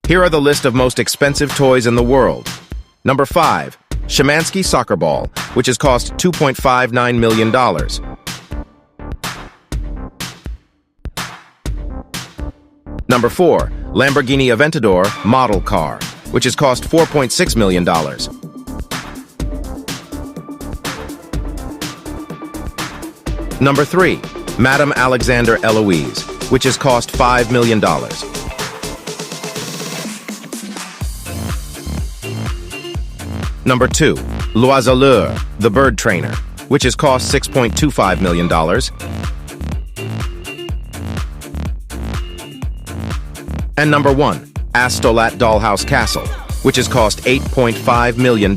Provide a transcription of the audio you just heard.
Here are the list of most expensive toys in the world. Number 5. Szymanski soccer ball, which has cost $2.59 million. Number 4. Lamborghini Aventador model car, which has cost $4.6 million. Number 3. Madame Alexander Eloise, which has cost $5 million. Number 2. L'Oiseleur, the bird trainer, which has cost $6.25 million. And number 1. Astolat Dollhouse Castle, which has cost $8.5 million.